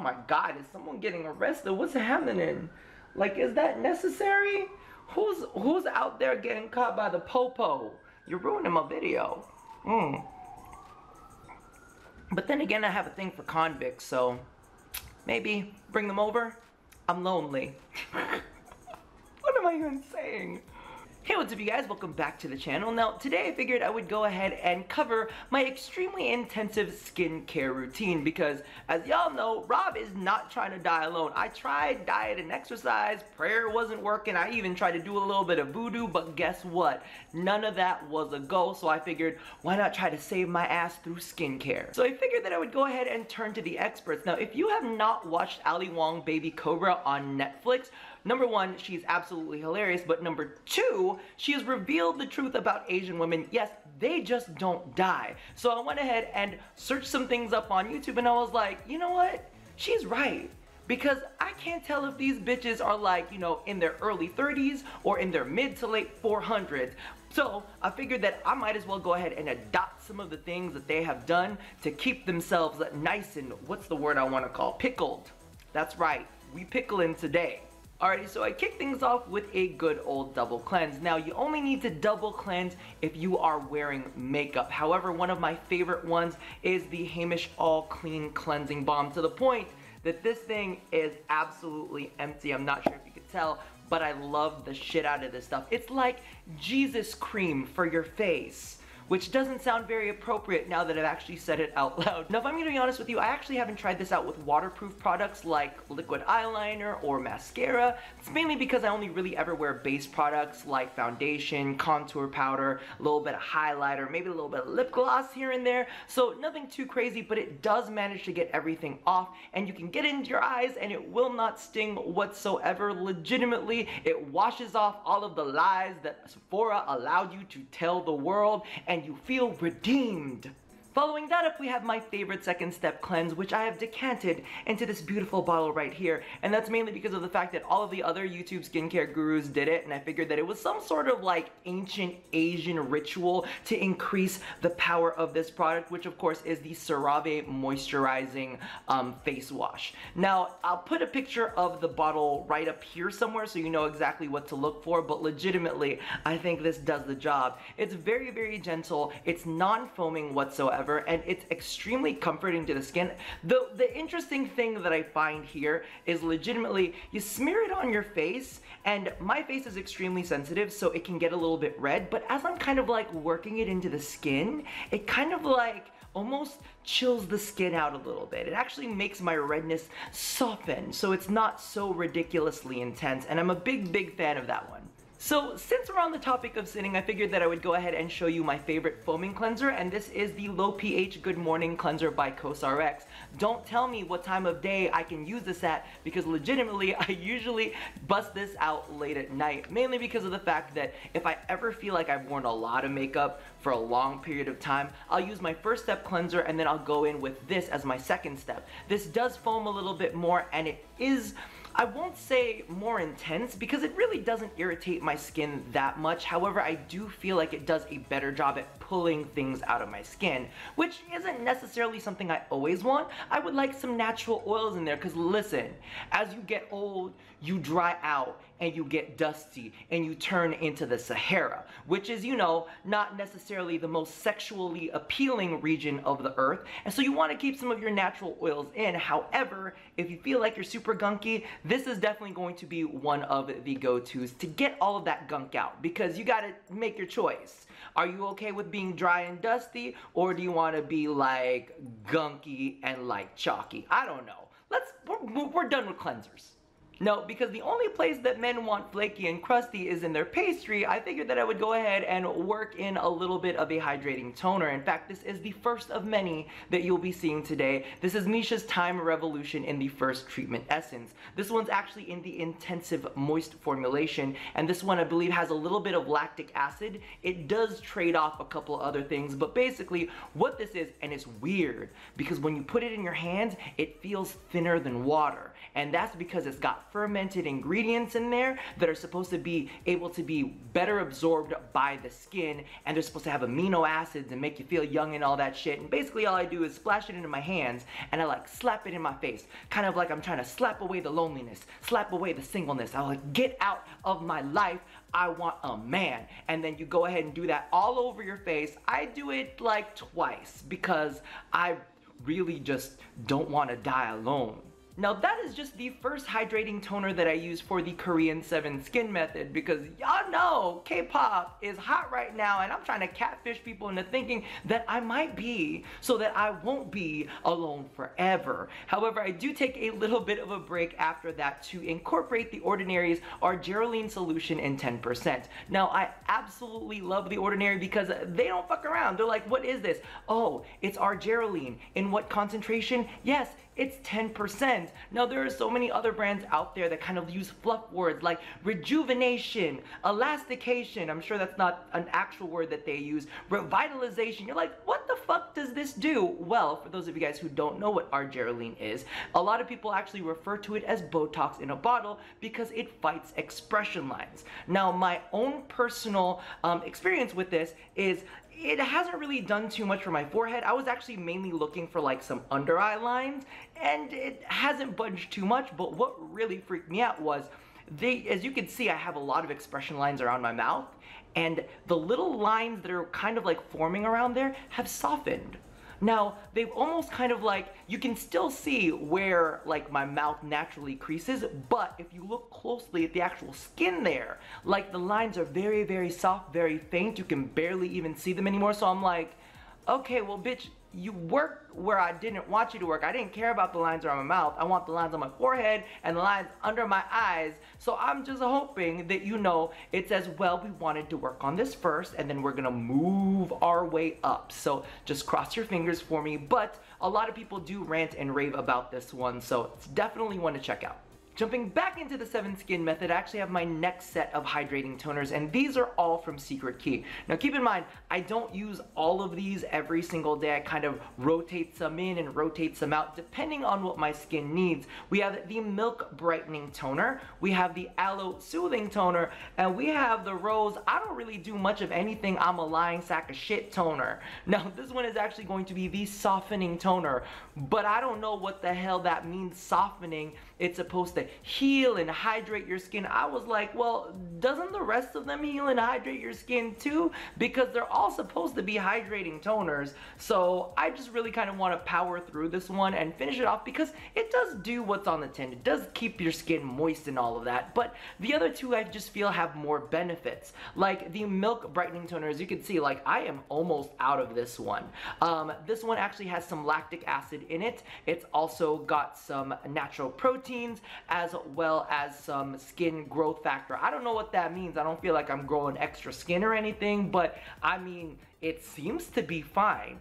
my God, is someone getting arrested? What's happening? Like, is that necessary? Who's out there getting caught by the popo? You're ruining my video. But then again, I have a thing for convicts, so maybe bring them over. I'm lonely. What am I even saying? Hey, what's up you guys? Welcome back to the channel. Now, today I figured I would go ahead and cover my extremely intensive skincare routine because, as y'all know, Rob is not trying to die alone. I tried diet and exercise, prayer wasn't working, I even tried to do a little bit of voodoo, but guess what? None of that was a go, so I figured, why not try to save my ass through skincare? So I figured that I would go ahead and turn to the experts. Now, if you have not watched Ali Wong Baby Cobra on Netflix, number one, she's absolutely hilarious, but number two, she has revealed the truth about Asian women. Yes, they just don't die. So I went ahead and searched some things up on YouTube and I was like, you know what? She's right. Because I can't tell if these bitches are like, you know, in their early 30s or in their mid to late 400s. So I figured that I might as well go ahead and adopt some of the things that they have done to keep themselves nice and, what's the word I want to call, pickled. That's right, we pickling today. Alrighty, so I kick things off with a good old double cleanse. Now, you only need to double cleanse if you are wearing makeup. However, one of my favorite ones is the Heimish All Clean Cleansing Balm, to the point that this thing is absolutely empty. I'm not sure if you could tell, but I love the shit out of this stuff. It's like Jesus cream for your face, which doesn't sound very appropriate now that I've actually said it out loud. Now, if I'm gonna be honest with you, I actually haven't tried this out with waterproof products like liquid eyeliner or mascara. It's mainly because I only really ever wear base products like foundation, contour powder, a little bit of highlighter, maybe a little bit of lip gloss here and there. So nothing too crazy, but it does manage to get everything off, and you can get into your eyes and it will not sting whatsoever. Legitimately, it washes off all of the lies that Sephora allowed you to tell the world, and you feel redeemed. Following that up, we have my favorite second step cleanse, which I have decanted into this beautiful bottle right here. And that's mainly because of the fact that all of the other YouTube skincare gurus did it, and I figured that it was some sort of like ancient Asian ritual to increase the power of this product, which of course is the CeraVe moisturizing face wash. Now, I'll put a picture of the bottle right up here somewhere so you know exactly what to look for, but legitimately, I think this does the job. It's very, very gentle, it's non-foaming whatsoever, and it's extremely comforting to the skin. The interesting thing that I find here is legitimately you smear it on your face, and my face is extremely sensitive, so it can get a little bit red, but as I'm kind of like working it into the skin, it kind of like almost chills the skin out a little bit. It actually makes my redness soften, so it's not so ridiculously intense, and I'm a big fan of that one. So since we're on the topic of sitting, I figured that I would go ahead and show you my favorite foaming cleanser, and this is the Low pH Good Morning Cleanser by CosRX. Don't tell me what time of day I can use this at, because legitimately I usually bust this out late at night, mainly because of the fact that if I ever feel like I've worn a lot of makeup for a long period of time, I'll use my first step cleanser and then I'll go in with this as my second step. This does foam a little bit more, and it is, I won't say more intense because it really doesn't irritate my skin that much. However, I do feel like it does a better job at pulling things out of my skin, which isn't necessarily something I always want. I would like some natural oils in there because listen, as you get old, you dry out and you get dusty and you turn into the Sahara, which is, you know, not necessarily the most sexually appealing region of the earth. And so you want to keep some of your natural oils in. However, if you feel like you're super gunky, this is definitely going to be one of the go-tos to get all of that gunk out, because you gotta make your choice. Are you okay with being dry and dusty, or do you want to be like gunky and like chalky? I don't know. We're done with cleansers. No, because the only place that men want flaky and crusty is in their pastry, I figured that I would go ahead and work in a little bit of a hydrating toner. In fact, this is the first of many that you'll be seeing today. This is Missha's Time Revolution in the first treatment essence. This one's actually in the intensive moist formulation, and this one I believe has a little bit of lactic acid. It does trade off a couple other things, but basically what this is, and it's weird, because when you put it in your hands, it feels thinner than water, and that's because it's got fermented ingredients in there that are supposed to be able to be better absorbed by the skin, and they're supposed to have amino acids and make you feel young and all that shit. And basically all I do is splash it into my hands and I like slap it in my face, kind of like I'm trying to slap away the loneliness, slap away the singleness. I like, get out of my life, I want a man. And then you go ahead and do that all over your face. I do it like twice because I really just don't want to die alone. Now that is just the first hydrating toner that I use for the Korean 7 skin method, because y'all know K-pop is hot right now and I'm trying to catfish people into thinking that I might be, so that I won't be alone forever. However, I do take a little bit of a break after that to incorporate The Ordinary's Argireline solution in 10%. Now I absolutely love The Ordinary because they don't fuck around. They're like, what is this? Oh, it's Argireline. In what concentration? Yes, it's 10%. Now there are so many other brands out there that kind of use fluff words like rejuvenation, elastication, I'm sure that's not an actual word that they use, revitalization. You're like, what the fuck does this do? Well, for those of you guys who don't know what Argireline is, a lot of people actually refer to it as Botox in a bottle because it fights expression lines. Now my own personal experience with this is it hasn't really done too much for my forehead. I was actually mainly looking for like some under eye lines, and it hasn't budged too much. But what really freaked me out was as you can see, I have a lot of expression lines around my mouth, and the little lines that are kind of like forming around there have softened. Now, they've almost kind of like, you can still see where like my mouth naturally creases, but if you look closely at the actual skin there, like the lines are very, very soft, very faint. You can barely even see them anymore. So I'm like, okay, well, bitch, you worked where I didn't want you to work. I didn't care about the lines around my mouth. I want the lines on my forehead and the lines under my eyes. So I'm just hoping that you know it's as well. We wanted to work on this first, and then we're gonna move our way up. So just cross your fingers for me. But a lot of people do rant and rave about this one, so it's definitely one to check out. Jumping back into the 7 skin method, I actually have my next set of hydrating toners, and these are all from Secret Key. Now keep in mind, I don't use all of these every single day. I kind of rotate some in and rotate some out depending on what my skin needs. We have the Milk Brightening Toner, we have the Aloe Soothing Toner, and we have the Rose I don't really do much of anything, I'm a lying sack of shit toner. Now this one is actually going to be the Softening Toner, but I don't know what the hell that means, softening. It's supposed to heal and hydrate your skin. I was like, well, doesn't the rest of them heal and hydrate your skin too? Because they're all supposed to be hydrating toners. So I just really kind of want to power through this one and finish it off because it does do what's on the tin. It does keep your skin moist and all of that. But the other two I just feel have more benefits. Like the Milk Brightening Toner, as you can see, like I am almost out of this one. This one actually has some lactic acid in it. It's also got some natural proteins as well as some skin growth factor. I don't know what that means. I don't feel like I'm growing extra skin or anything, but I mean, it seems to be fine.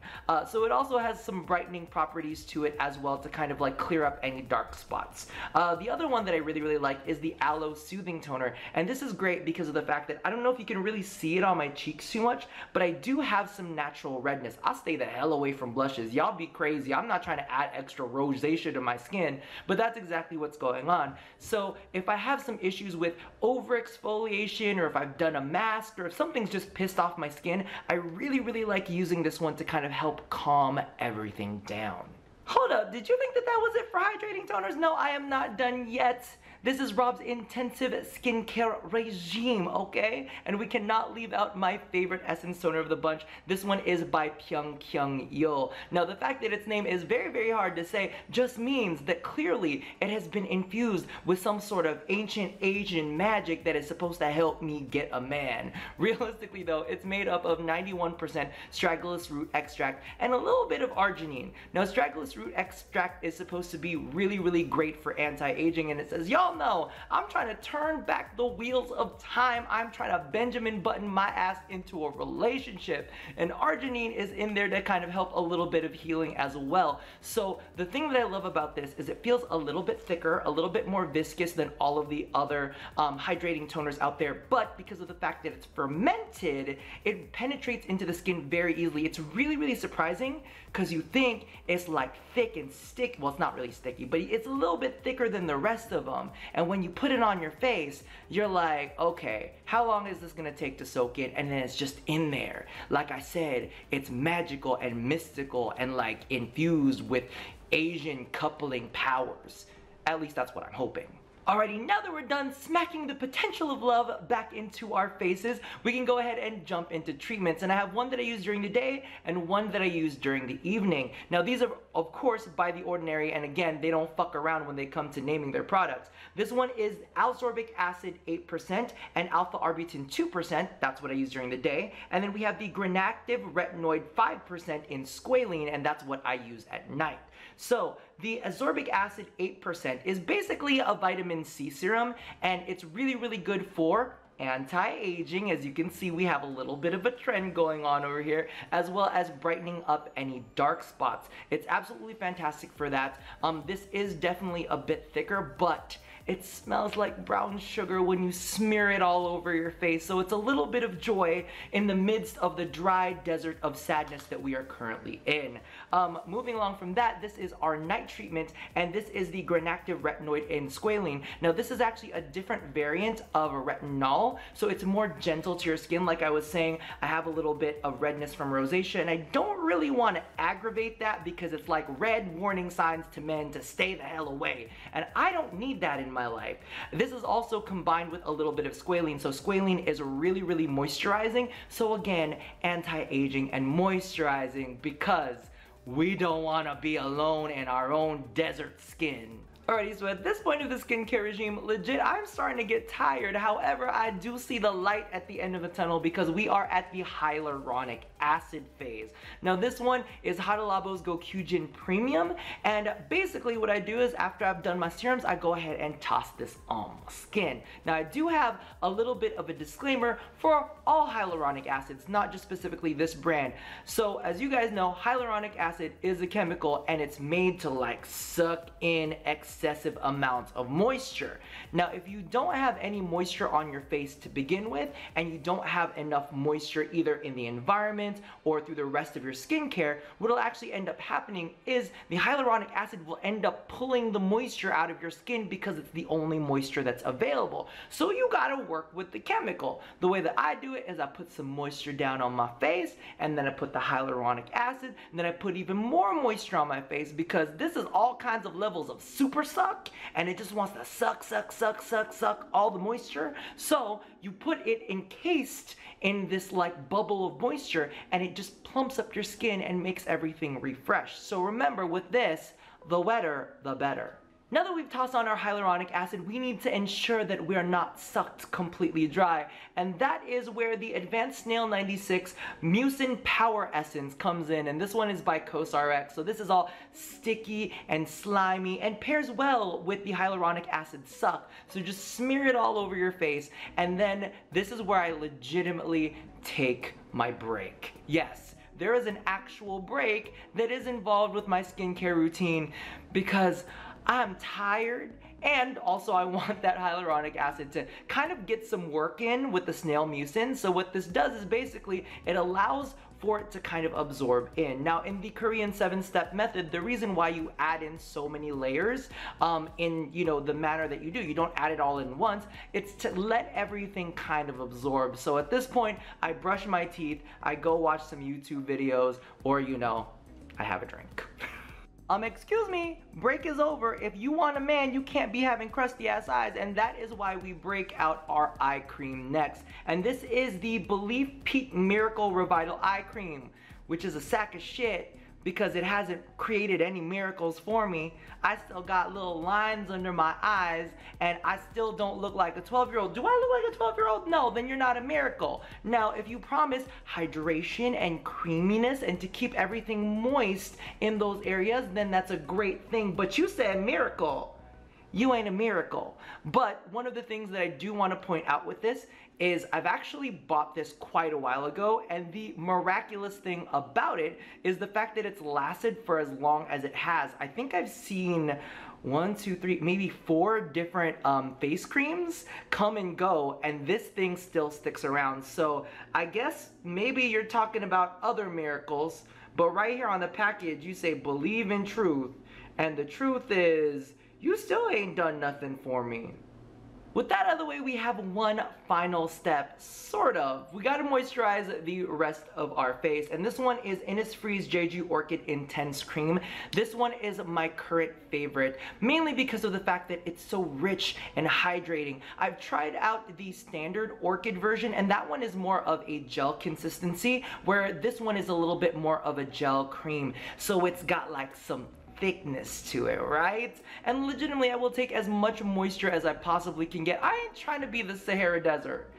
So it also has some brightening properties to it as well to kind of like clear up any dark spots. The other one that I really, really like is the Aloe Soothing Toner. And this is great because of the fact that I don't know if you can really see it on my cheeks too much, but I do have some natural redness. I'll stay the hell away from blushes. Y'all be crazy. I'm not trying to add extra rosacea to my skin, but that's exactly what's going on. So if I have some issues with overexfoliation, or if I've done a mask, or if something's just pissed off my skin, I really like using this one to kind of help calm everything down. Hold up, did you think that that was it for hydrating toners? No, I am not done yet. This is Rob's intensive skincare regime, okay? And we cannot leave out my favorite essence toner of the bunch. This one is by Pyunkang. Now, the fact that its name is very, very hard to say just means that clearly it has been infused with some sort of ancient Asian magic that is supposed to help me get a man. Realistically though, it's made up of 91% Astragalus root extract and a little bit of arginine. Now, Astragalus root extract is supposed to be really, really great for anti-aging, and it says, y'all know, I'm trying to turn back the wheels of time. I'm trying to Benjamin Button my ass into a relationship, and arginine is in there to kind of help a little bit of healing as well. So the thing that I love about this is it feels a little bit thicker, a little bit more viscous than all of the other hydrating toners out there, but because of the fact that it's fermented, it penetrates into the skin very easily. It's really, really surprising because you think it's like thick and sticky. Well, it's not really sticky, but it's a little bit thicker than the rest of them. And when you put it on your face, you're like, okay, how long is this gonna take to soak in? And then it's just in there. Like I said, it's magical and mystical and like infused with Asian coupling powers. At least that's what I'm hoping. Alrighty, now that we're done smacking the potential of love back into our faces, we can go ahead and jump into treatments. And I have one that I use during the day and one that I use during the evening. Now these are, of course, by the ordinary, and again, they don't fuck around when they come to naming their products. This one is Ascorbic acid 8% and alpha arbutin 2%. That's what I use during the day. And then we have the Granactive retinoid 5% in Squalane, and that's what I use at night. So the ascorbic acid 8% is basically a vitamin C serum, and it's really, really good for anti-aging. As you can see, we have a little bit of a trend going on over here, as well as brightening up any dark spots. It's absolutely fantastic for that. This is definitely a bit thicker, but it smells like brown sugar when you smear it all over your face. So it's a little bit of joy in the midst of the dry desert of sadness that we are currently in. Moving along from that, this is our night treatment, and this is the Granactive retinoid in Squalane. Now this is actually a different variant of a retinol, so it's more gentle to your skin. Like I was saying, I have a little bit of redness from rosacea, and I don't really want to aggravate that because it's like red warning signs to men to stay the hell away, and I don't need that in my life. This is also combined with a little bit of squalene. So squalene is really, really moisturizing. So again, anti-aging and moisturizing, because we don't want to be alone in our own desert skin. Alrighty, so at this point of the skincare regime, legit, I'm starting to get tired. However, I do see the light at the end of the tunnel because we are at the hyaluronic acid phase. Now this one is Hadalabo's Gokujin Premium, and basically what I do is after I've done my serums, I go ahead and toss this on my skin. Now I do have a little bit of a disclaimer for all hyaluronic acids, not just specifically this brand. So as you guys know, hyaluronic acid is a chemical, and it's made to like suck in excessive amounts of moisture. Now if you don't have any moisture on your face to begin with, and you don't have enough moisture either in the environment or through the rest of your skincare, what'll actually end up happening is the hyaluronic acid will end up pulling the moisture out of your skin because it's the only moisture that's available. So you gotta work with the chemical. The way that I do it is I put some moisture down on my face, and then I put the hyaluronic acid, and then I put even more moisture on my face, because this is all kinds of levels of super suck, and it just wants to suck all the moisture. So you put it encased in this like bubble of moisture, and it just plumps up your skin and makes everything refresh. So remember, with this, the wetter, the better. Now that we've tossed on our hyaluronic acid, we need to ensure that we're not sucked completely dry. And that is where the Advanced Snail 96 Mucin Power Essence comes in. And this one is by CosRX. So this is all sticky and slimy and pairs well with the hyaluronic acid suck. So just smear it all over your face. And then this is where I legitimately take my break. Yes, there is an actual break that is involved with my skincare routine, because I'm tired, and also I want that hyaluronic acid to kind of get some work in with the snail mucin. So what this does is basically it allows for it to kind of absorb in. Now in the Korean 7-step method, the reason why you add in so many layers in, you know, the manner that you do, you don't add it all in once, it's to let everything kind of absorb. So at this point, I brush my teeth, I go watch some YouTube videos, or you know, I have a drink. Excuse me, break is over. If you want a man, you can't be having crusty ass eyes, and that is why we break out our eye cream next. And this is the Belif Peat Miracle Revital Eye Cream, which is a sack of shit because it hasn't created any miracles for me. I still got little lines under my eyes, and I still don't look like a 12-year-old. Do I look like a 12-year-old? No, then you're not a miracle. Now, if you promise hydration and creaminess and to keep everything moist in those areas, then that's a great thing. But you said miracle. You ain't a miracle. But one of the things that I do want to point out with this is I've actually bought this quite a while ago, and the miraculous thing about it is the fact that it's lasted for as long as it has. I think I've seen 1, 2, 3, maybe 4 different face creams come and go, and this thing still sticks around. So I guess maybe you're talking about other miracles, but right here on the package you say believe in truth, and the truth is you still ain't done nothing for me. With that out of the way, we have one final step, sort of. We gotta moisturize the rest of our face, and this one is Innisfree's Jeju Orchid Intense Cream. This one is my current favorite, mainly because of the fact that it's so rich and hydrating. I've tried out the standard Orchid version, and that one is more of a gel consistency, where this one is a little bit more of a gel cream. So it's got like some thickness to it, right? And legitimately, I will take as much moisture as I possibly can get. I ain't trying to be the Sahara Desert.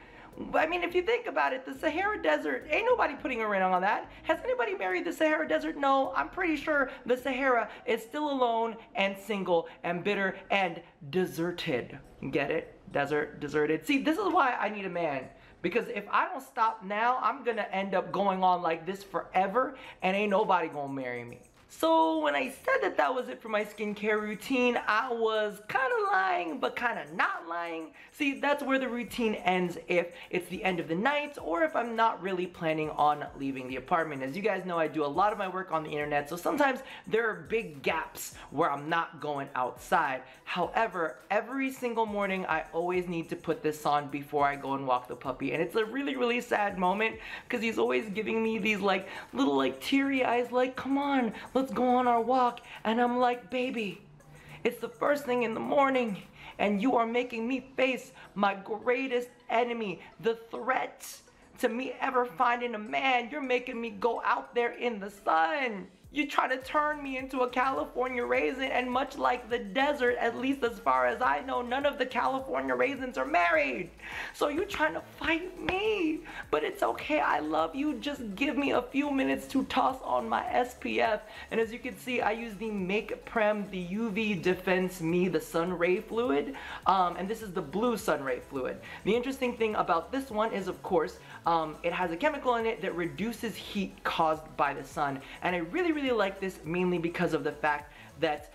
I mean, if you think about it, the Sahara Desert, ain't nobody putting a ring on that. Has anybody married the Sahara Desert? No, I'm pretty sure the Sahara is still alone and single and bitter and deserted. Get it? Desert, deserted. See, this is why I need a man. Because if I don't stop now, I'm gonna end up going on like this forever and ain't nobody gonna marry me. So when I said that that was it for my skincare routine, I was kind of lying, but kind of not lying. See, that's where the routine ends if it's the end of the night or if I'm not really planning on leaving the apartment. As you guys know, I do a lot of my work on the internet, so sometimes there are big gaps where I'm not going outside. However, every single morning, I always need to put this on before I go and walk the puppy. And it's a really, really sad moment because he's always giving me these like little like teary eyes like, come on, let's go on our walk. And I'm like, baby, it's the first thing in the morning and you are making me face my greatest enemy, the threat to me ever finding a man. You're making me go out there in the sun. You try to turn me into a California raisin, and much like the desert, at least as far as I know, none of the California raisins are married. So you're trying to fight me, but it's okay, I love you. Just give me a few minutes to toss on my SPF. And as you can see, I use the Makep, the UV Defense Me, the sun ray fluid, and this is the blue sun ray fluid. The interesting thing about this one is, of course, it has a chemical in it that reduces heat caused by the sun, and I really like this mainly because of the fact that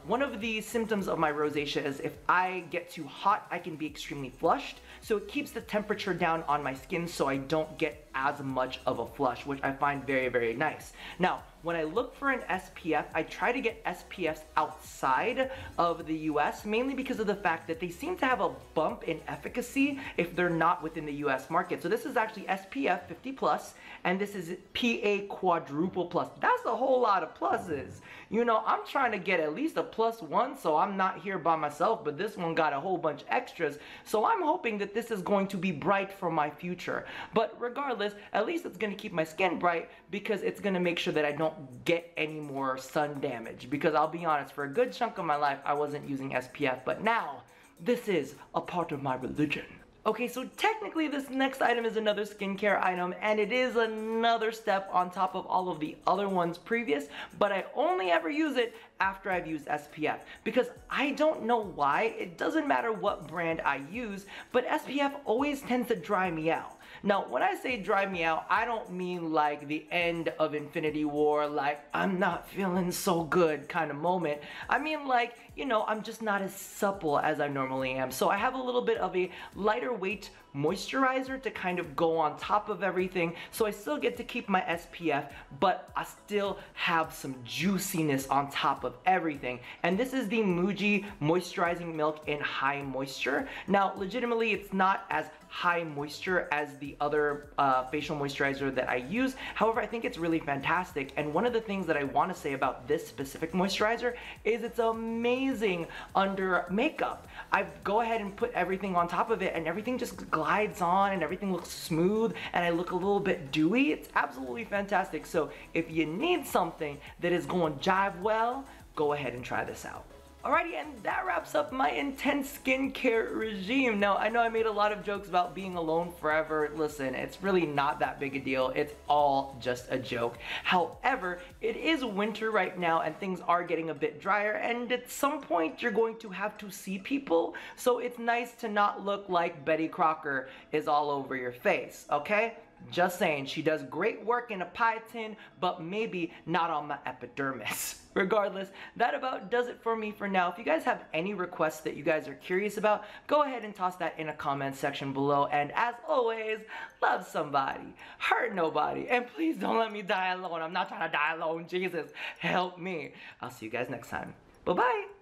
one of the symptoms of my rosacea is if I get too hot, I can be extremely flushed. So it keeps the temperature down on my skin so I don't get as much of a flush, which I find very, very nice. Now, when I look for an SPF, I try to get SPFs outside of the US, mainly because of the fact that they seem to have a bump in efficacy if they're not within the US market. So this is actually SPF 50+, and this is PA quadruple plus. That's a whole lot of pluses. You know, I'm trying to get at least a +1, so I'm not here by myself, but this one got a whole bunch extras. So I'm hoping that this is going to be bright for my future. But regardless, at least it's gonna keep my skin bright because it's gonna make sure that I don't get any more sun damage. Because I'll be honest, for a good chunk of my life, I wasn't using SPF, but now this is a part of my religion. Okay, so technically this next item is another skincare item, and it is another step on top of all of the other ones previous, but I only ever use it after I've used SPF, because I don't know why, it doesn't matter what brand I use, but SPF always tends to dry me out. Now, when I say dry me out, I don't mean like the end of Infinity War, like I'm not feeling so good kind of moment. I mean like, you know, I'm just not as supple as I normally am. So I have a little bit of a lighter weight moisturizer to kind of go on top of everything. So I still get to keep my SPF, but I still have some juiciness on top of everything. And this is the Muji Moisturizing Milk in High Moisture. Now, legitimately, it's not as high moisture as the other facial moisturizer that I use. However, I think it's really fantastic. And one of the things that I want to say about this specific moisturizer is it's amazing under makeup. I go ahead and put everything on top of it and everything just glides on and everything looks smooth and I look a little bit dewy. It's absolutely fantastic. So if you need something that is going to jive well, go ahead and try this out. Alrighty, and that wraps up my intense skincare regime. Now, I know I made a lot of jokes about being alone forever. Listen, it's really not that big a deal. It's all just a joke. However, it is winter right now and things are getting a bit drier, and at some point you're going to have to see people. So it's nice to not look like Betty Crocker is all over your face, okay? Just saying, she does great work in a pie tin, but maybe not on my epidermis. Regardless, that about does it for me for now. If you guys have any requests that you guys are curious about, go ahead and toss that in a comment section below. And as always, love somebody, hurt nobody, and please don't let me die alone. I'm not trying to die alone. Jesus, help me. I'll see you guys next time. Bye-bye.